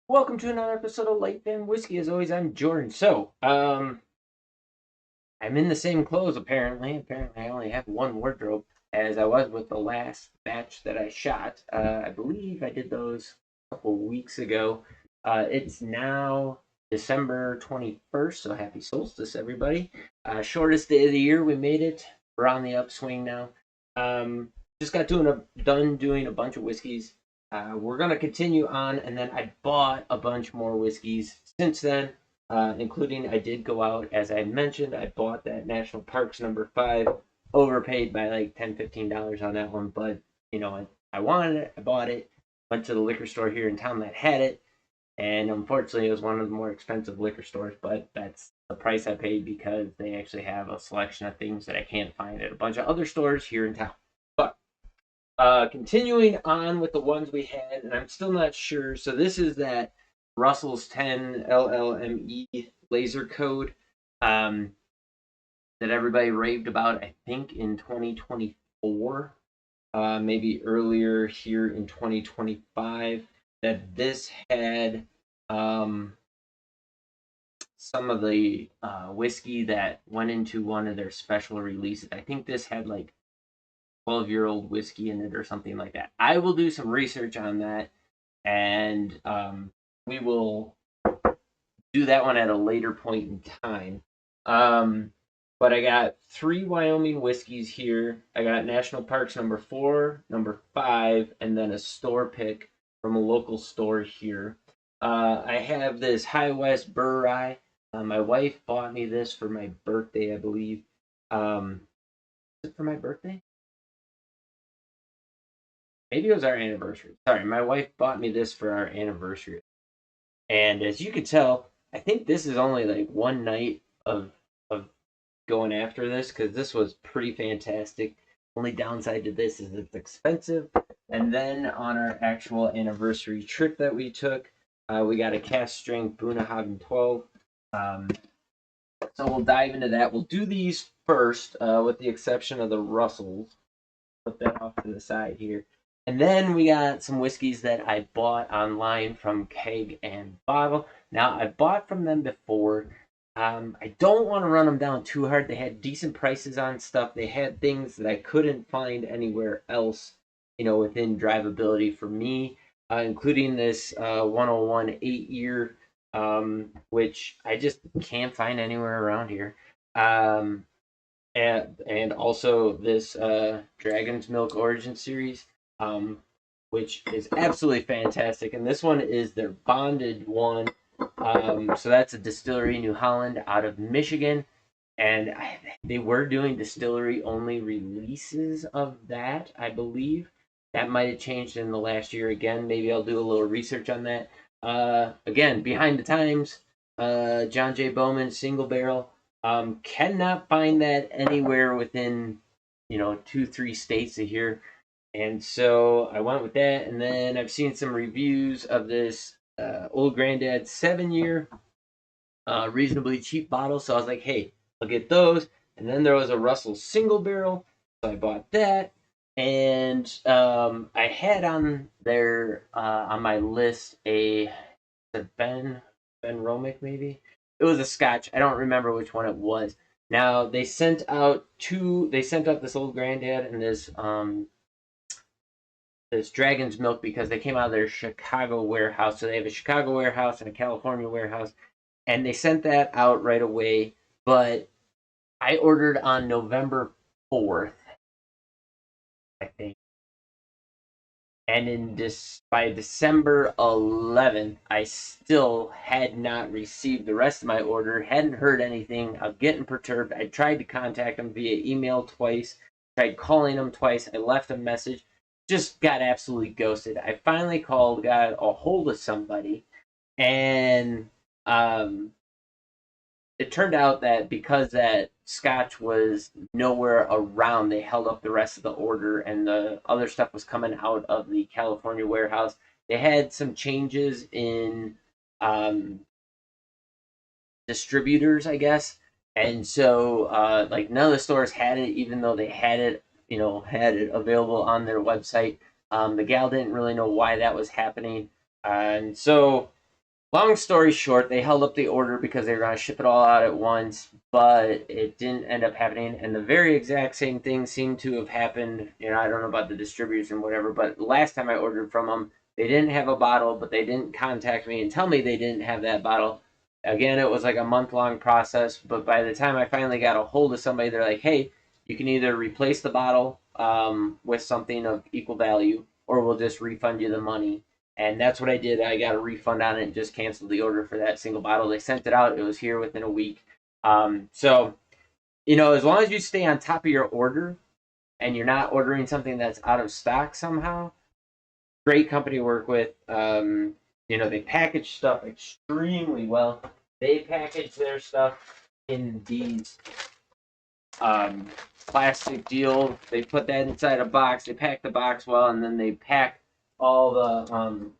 Welcome to another episode of Life and Whiskey. As always, I'm Jordan. I'm in the same clothes apparently. Apparently, I only have one wardrobe, as I was with the last batch that I shot. I believe I did those a couple weeks ago. It's now December 21st, so happy solstice, everybody. Shortest day of the year. We made it. We're on the upswing now. Um, just got done doing a bunch of whiskeys. We're gonna continue on, and then I bought a bunch more whiskeys since then, including I did go out, as I mentioned, I bought that National Parks #5, overpaid by like $10-15 on that one, but I wanted it, I bought it, went to the liquor store here in town that had it, and unfortunately it was one of the more expensive liquor stores, but that's the price I paid because they actually have a selection of things that I can't find at a bunch of other stores here in town. But continuing on with the ones we had, and I'm still not sure. So this is that Russell's 10 LLME laser code um, that everybody raved about, I think, in 2024, maybe earlier here in 2025, that this had some of the whiskey that went into one of their special releases. I think this had like 12-year-old whiskey in it or something like that. I will do some research on that, and we will do that one at a later point in time. Um, but I got three Wyoming whiskeys here. I got National Parks #4, #5, and then a store pick from a local store here. I have this High West BouRye. My wife bought me this for my birthday, I believe. Is it for my birthday? Maybe it was our anniversary. Sorry, my wife bought me this for our anniversary. And as you can tell, I think this is only like one night of going after this because this was pretty fantastic. Only downside to this is it's expensive. And then on our actual anniversary trip that we took, we got a cast strength Bunnahabhain 12. Um, so we'll dive into that. We'll do these first, with the exception of the Russells. Put that off to the side here. And then we got some whiskeys that I bought online from Keg and Bottle. Now, I've bought from them before. I don't want to run them down too hard. They had decent prices on stuff. They had things that I couldn't find anywhere else, within drivability for me, including this 101 8-year, which I just can't find anywhere around here. Um, and also this Dragon's Milk Origin series, which is absolutely fantastic. And this one is their bonded one. So that's a distillery, New Holland, out of Michigan. And they were doing distillery only releases of that, I believe. That might have changed in the last year again. Maybe I'll do a little research on that. Again, behind the times, John J. Bowman single barrel. Cannot find that anywhere within, 2-3 states of here. And so I went with that. And then I've seen some reviews of this Old Granddad 7-year, reasonably cheap bottle. So I was like, hey, I'll get those. And then there was a Russell single barrel. So I bought that. And I had on there, on my list, Ben Romick, maybe. It was a Scotch. I don't remember which one it was. Now they sent out two. They sent out this Old Granddad and this Dragon's Milk because they came out of their Chicago warehouse. So they have a Chicago warehouse and a California warehouse, and they sent that out right away. But I ordered on November 4th, I think. And by December 11th, I still had not received the rest of my order, hadn't heard anything. I'm getting perturbed. I tried to contact them via email twice, tried calling them twice. I left a message, just got absolutely ghosted. I finally called, got a hold of somebody, and um, it turned out that because that scotch was nowhere around, they held up the rest of the order, and the other stuff was coming out of the California warehouse. They had some changes in um, distributors, I guess, and so like none of the stores had it, even though they had it, had it available on their website. The gal didn't really know why that was happening, and so long story short, they held up the order because they were going to ship it all out at once, but it didn't end up happening. And the very exact same thing seemed to have happened. I don't know about the distributors and whatever, but last time I ordered from them, they didn't have a bottle, but they didn't contact me and tell me they didn't have that bottle. Again, it was like a month-long process, but by the time I finally got a hold of somebody, they're like, hey, you can either replace the bottle with something of equal value, or we'll just refund you the money. And that's what I did. I got a refund on it and just canceled the order for that single bottle. They sent it out. It was here within a week. So, as long as you stay on top of your order and you're not ordering something that's out of stock somehow, great company to work with. They package stuff extremely well. They package their stuff in these plastic deal. They put that inside a box. They pack the box well, and then they pack all the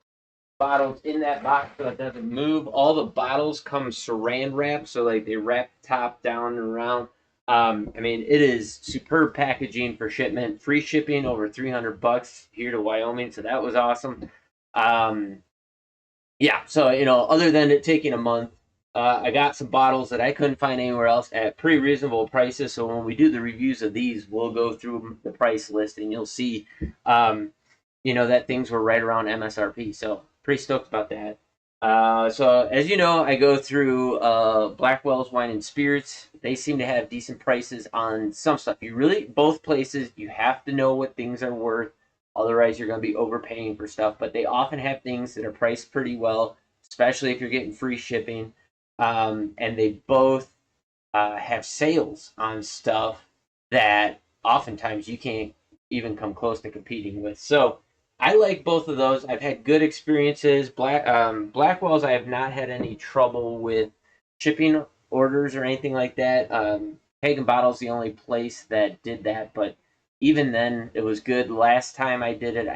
bottles in that box so it doesn't move. All the bottles come saran wrap, so like they wrap top down and around. It is superb packaging for shipment. Free shipping over $300 here to Wyoming, so that was awesome. Yeah, so other than it taking a month, I got some bottles that I couldn't find anywhere else at pretty reasonable prices. So when we do the reviews of these, we'll go through the price list and you'll see, that things were right around MSRP. So pretty stoked about that. So as you know, I go through Blackwell's Wine and Spirits. They seem to have decent prices on some stuff. Both places, you have to know what things are worth. Otherwise, you're going to be overpaying for stuff. But they often have things that are priced pretty well, especially if you're getting free shipping. And they both have sales on stuff that oftentimes you can't even come close to competing with. So I like both of those. I've had good experiences. Blackwell's, I have not had any trouble with shipping orders or anything like that. Pagan Bottle's the only place that did that, but even then, it was good. Last time I did it,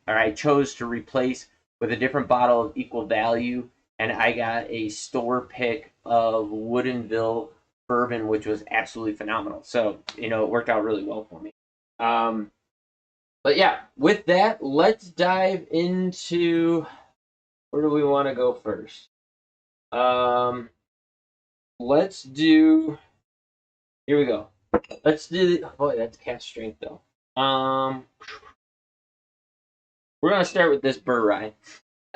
I chose to replace with a different bottle of equal value, and I got a store pick of Woodinville bourbon, which was absolutely phenomenal. So, it worked out really well for me. But yeah, with that, let's dive into where do we want to go first? Let's do. Here we go. Let's do. Boy, that's cast strength though. We're gonna start with this BouRye.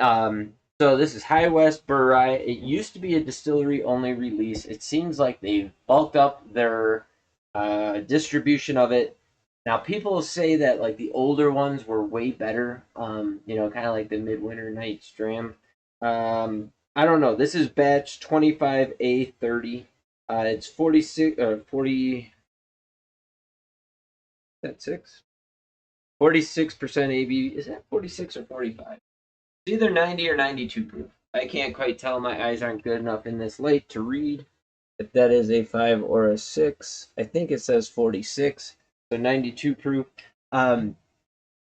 So this is High West BouRye. It used to be a distillery only release. It seems like they've bulked up their distribution of it. Now people say that like the older ones were way better. Kind of like the Midwinter Night's Dram. I don't know. This is batch 25A30. It's 46 or 40. That 6? 46% AB. Is that 46 or 45? It's either 90 or 92 proof. I can't quite tell. My eyes aren't good enough in this light to read if that is a 5 or a 6. I think it says 46, so 92 proof. Man,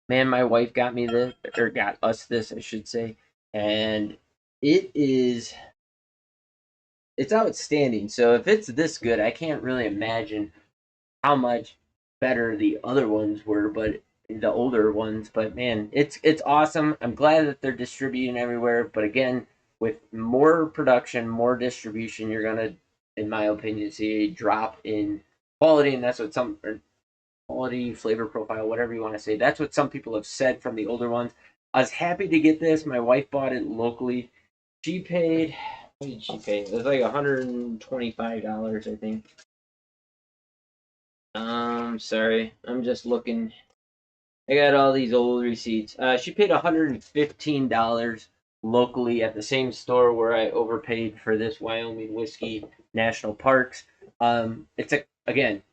my wife got me this, or got us this, I should say, and it's outstanding. So if it's this good, I can't really imagine how much better the other ones were, but the older ones. But man, it's awesome. I'm glad that they're distributing everywhere. But again, with more production, more distribution, you're gonna, in my opinion, see a drop in quality, and that's what quality, flavor profile, whatever you want to say. That's what some people have said from the older ones. I was happy to get this. My wife bought it locally. She paid. What did she pay? It was like $125, I think. Sorry, I'm just looking. I got all these old receipts. She paid $115 locally at the same store where I overpaid for this Wyoming Whiskey National Parks. Again,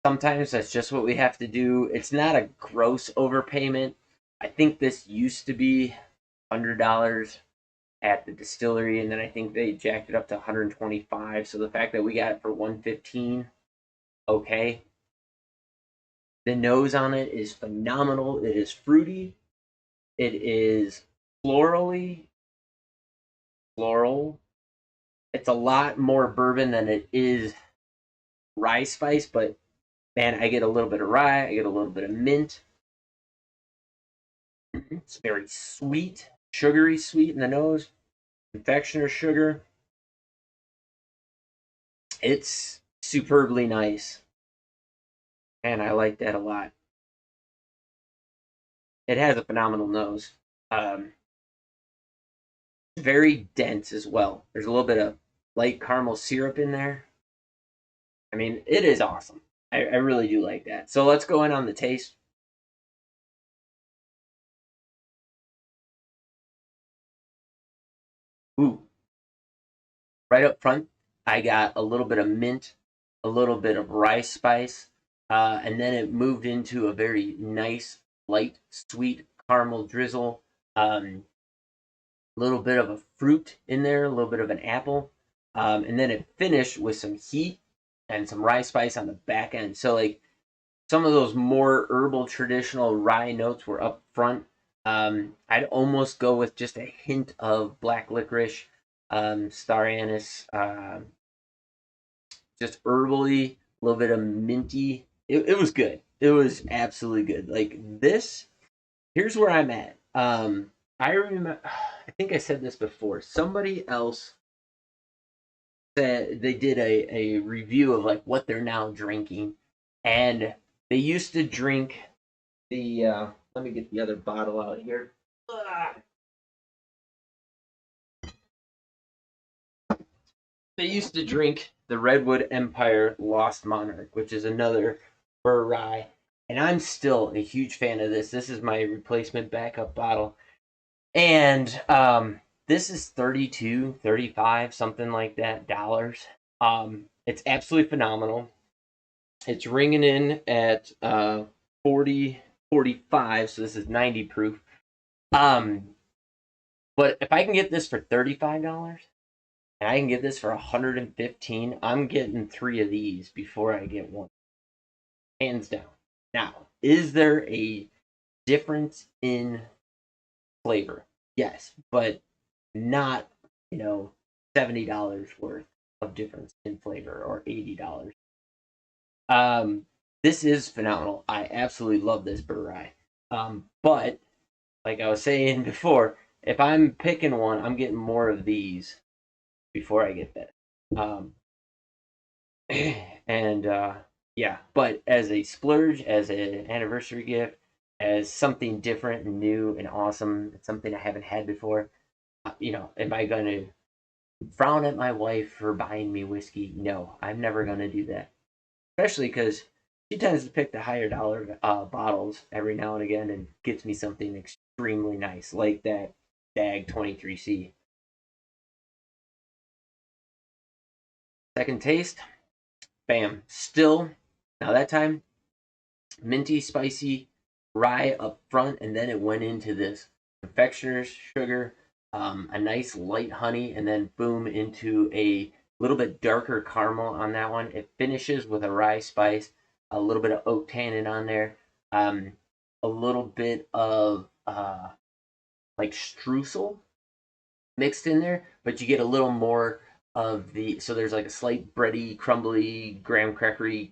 sometimes that's just what we have to do. It's not a gross overpayment. I think this used to be $100 at the distillery, and then I think they jacked it up to 125. So the fact that we got it for 115, okay. The nose on it is phenomenal. It is fruity. It is florally floral. It's a lot more bourbon than it is rye spice, but man, I get a little bit of rye. I get a little bit of mint. It's very sweet, sugary sweet in the nose, confectioner sugar. It's superbly nice, and I like that a lot. It has a phenomenal nose. Um, very dense as well. There's a little bit of light caramel syrup in there. I mean, it is awesome. I really do like that. So let's go in on the taste. Ooh, right up front, I got a little bit of mint, a little bit of rice spice, and then it moved into a very nice, light, sweet caramel drizzle. A little bit of a fruit in there, a little bit of an apple, and then it finished with some heat and some rye spice on the back end. So like some of those more herbal traditional rye notes were up front. I'd almost go with just a hint of black licorice, star anise, just herbally, a little bit of minty. It was good. It was absolutely good. Like this, here's where I'm at. I remember, I think I said this before. Somebody else said they did a review of like what they're now drinking, and they used to drink the. Let me get the other bottle out here. They used to drink the Redwood Empire Lost Monarch, which is another BouRye, and I'm still a huge fan of this. This is my replacement backup bottle, and this is 32, 35, something like that dollars. It's absolutely phenomenal. It's ringing in at 40, 45, so this is 90 proof. Um, but if I can get this for $35 and I can get this for 115, I'm getting 3 of these before I get one. Hands down. Now, is there a difference in flavor? Yes, but not, $70 worth of difference in flavor or $80. This is phenomenal. I absolutely love this BouRye. But like I was saying before, if I'm picking one, I'm getting more of these before I get that. Um, and yeah, but as a splurge, as an anniversary gift, as something different and new and awesome, it's something I haven't had before. Am I going to frown at my wife for buying me whiskey? No, I'm never going to do that. Especially because she tends to pick the higher dollar bottles every now and again and gets me something extremely nice, like that Dag 23C. Second taste, bam, still. Now that time, minty, spicy rye up front, and then it went into this confectioner's sugar, a nice light honey, and then boom into a little bit darker caramel on that one. It finishes with a rye spice, a little bit of oak tannin on there, um, a little bit of like streusel mixed in there, but you get a little more of the. So there's like a slight bready, crumbly, graham crackery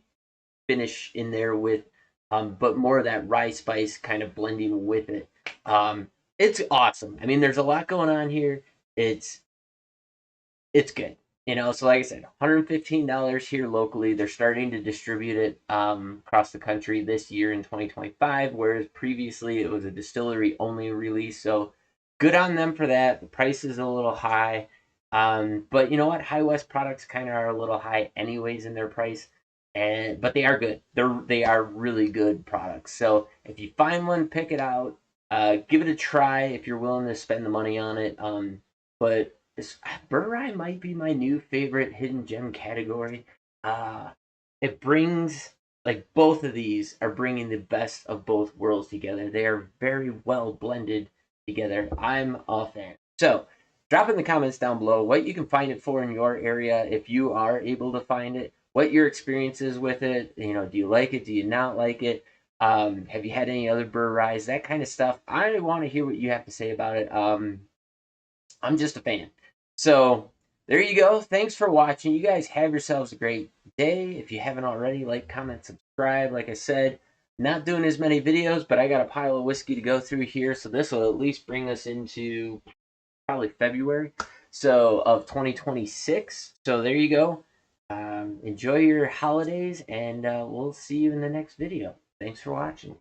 finish in there with, but more of that rye spice kind of blending with it. It's awesome. I mean, there's a lot going on here. It's it's good. So like I said, $115 here locally. They're starting to distribute it across the country this year in 2025, whereas previously it was a distillery only release. So good on them for that. The price is a little high. But you know what? High West products kind of are a little high anyways in their price. But they are good. They are really good products. So if you find one, pick it out. Give it a try if you're willing to spend the money on it. But this BouRye might be my new favorite hidden gem category. Uh, it brings like both of these are bringing the best of both worlds together. They are very well blended together. I'm a fan. So drop in the comments down below what you can find it for in your area if you are able to find it. What your experience is with it. Do you like it? Do you not like it? Have you had any other BouRyes? That kind of stuff. I want to hear what you have to say about it. I'm just a fan. So there you go. Thanks for watching. You guys have yourselves a great day. If you haven't already, like, comment, subscribe. Like I said, Not doing as many videos, but I got a pile of whiskey to go through here, so this will at least bring us into probably February of 2026. So there you go. Enjoy your holidays, and we'll see you in the next video. Thanks for watching.